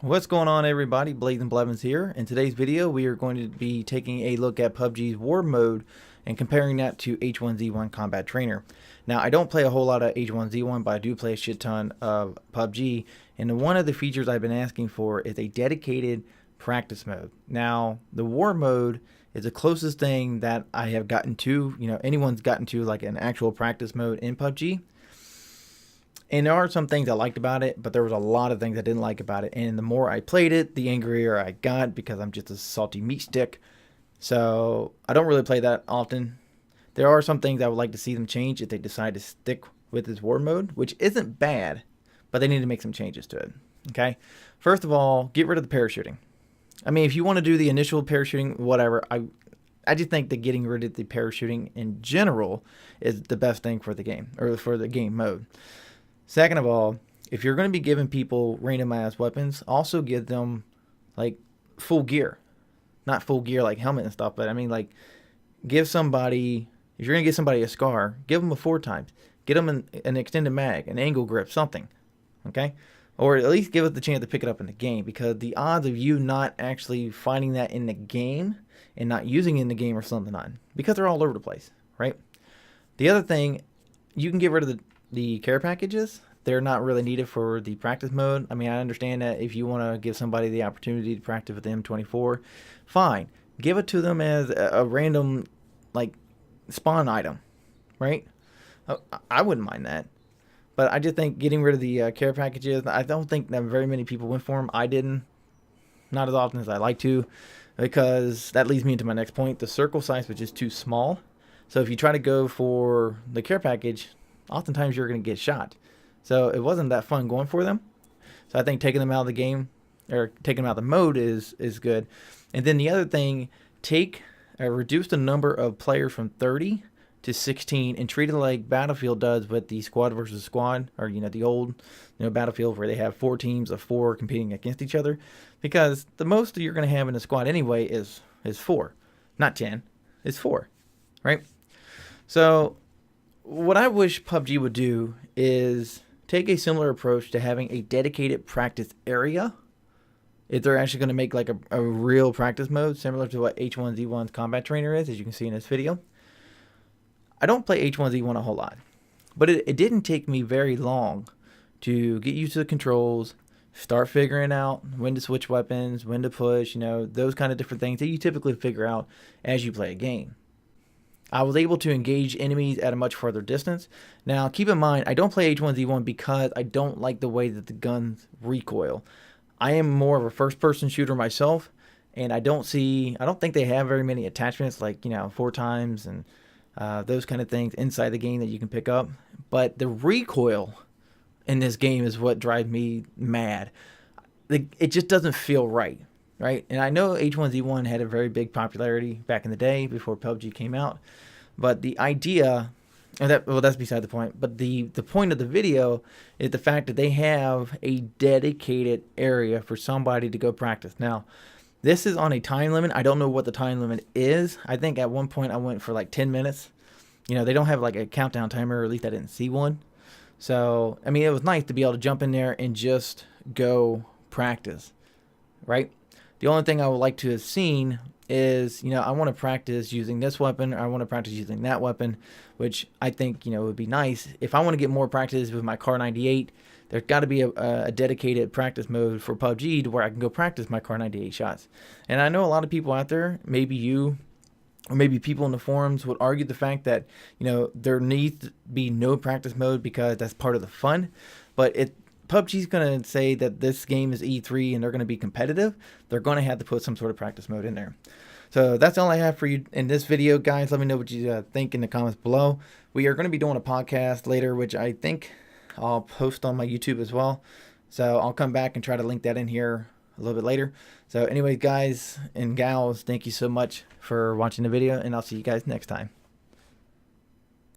What's going on, everybody? Blazinblevins here. In today's video, we are going to be taking a look at PUBG's War mode and comparing that to H1Z1 Combat Trainer. Now, I don't play a whole lot of H1Z1, but I do play a shit ton of PUBG, and one of the features I've been asking for is a dedicated practice mode. Now, the War mode is the closest thing that I have gotten to, anyone's gotten to like an actual practice mode in PUBG. And there are some things I liked about it, but there was a lot of things I didn't like about it. And the more I played it, the angrier I got because I'm just a salty meat stick. So I don't really play that often. There are some things I would like to see them change if they decide to stick with this war mode, which isn't bad, but they need to make some changes to it. Okay. First of all, get rid of the parachuting. I mean, if you want to do the initial parachuting, whatever, I just think that getting rid of the parachuting in general is the best thing for the game, or for the game mode. Second of all, if you're going to be giving people randomized weapons, also give them like full gear. Not full gear like helmet and stuff, but I mean like give somebody, if you're going to give somebody a scar, give them a 4x. Get them an extended mag, an angle grip, something. Okay? Or at least give us the chance to pick it up in the game, because the odds of you not actually finding that in the game and not using it in the game are something on, because they're all over the place, right? The other thing, you can get rid of the care packages. They're not really needed for the practice mode. I mean, I understand that if you want to give somebody the opportunity to practice with the M24, fine. Give it to them as a random, like, spawn item, right? I wouldn't mind that. But I just think getting rid of the care packages, I don't think that very many people went for them. I didn't. Not as often as I like to, because that leads me into my next point. The circle size was just too small. So if you try to go for the care package, oftentimes you're going to get shot. So it wasn't that fun going for them. So I think taking them out of the game, or taking them out of the mode is good. And then the other thing, reduce the number of players from 30 to 16 and treat it like Battlefield does with the squad versus squad, or the old Battlefield, where they have 4 teams of 4 competing against each other, because the most you're going to have in a squad anyway is 4, not 10. It's 4, right? So what I wish PUBG would do is take a similar approach to having a dedicated practice area. If they're actually going to make like a real practice mode, similar to what H1Z1's Combat Trainer is, as you can see in this video. I don't play H1Z1 a whole lot, but it didn't take me very long to get used to the controls, start figuring out when to switch weapons, when to push, those kind of different things that you typically figure out as you play a game. I was able to engage enemies at a much further distance. Now, keep in mind, I don't play H1Z1 because I don't like the way that the guns recoil. I am more of a first-person shooter myself, and I don't think they have very many attachments like, 4x and those kind of things inside the game that you can pick up. But the recoil in this game is what drives me mad. It just doesn't feel right. Right, and I know H1Z1 had a very big popularity back in the day before PUBG came out, but the idea, and that's beside the point. But the point of the video is the fact that they have a dedicated area for somebody to go practice. Now, this is on a time limit. I don't know what the time limit is. I think at one point I went for like 10 minutes. They don't have like a countdown timer, or at least I didn't see one. So, I mean, it was nice to be able to jump in there and just go practice, right? The only thing I would like to have seen is, I want to practice using this weapon, or I want to practice using that weapon, which I think, would be nice. If I want to get more practice with my Kar 98, there's got to be a dedicated practice mode for PUBG to where I can go practice my Kar 98 shots. And I know a lot of people out there, maybe you, or maybe people in the forums, would argue the fact that, there needs to be no practice mode because that's part of the fun. But PUBG's going to say that this game is E3 and they're going to be competitive. They're going to have to put some sort of practice mode in there. So that's all I have for you in this video, guys. Let me know what you think in the comments below. We are going to be doing a podcast later, which I think I'll post on my YouTube as well. So I'll come back and try to link that in here a little bit later. So anyways, guys and gals, thank you so much for watching the video, and I'll see you guys next time.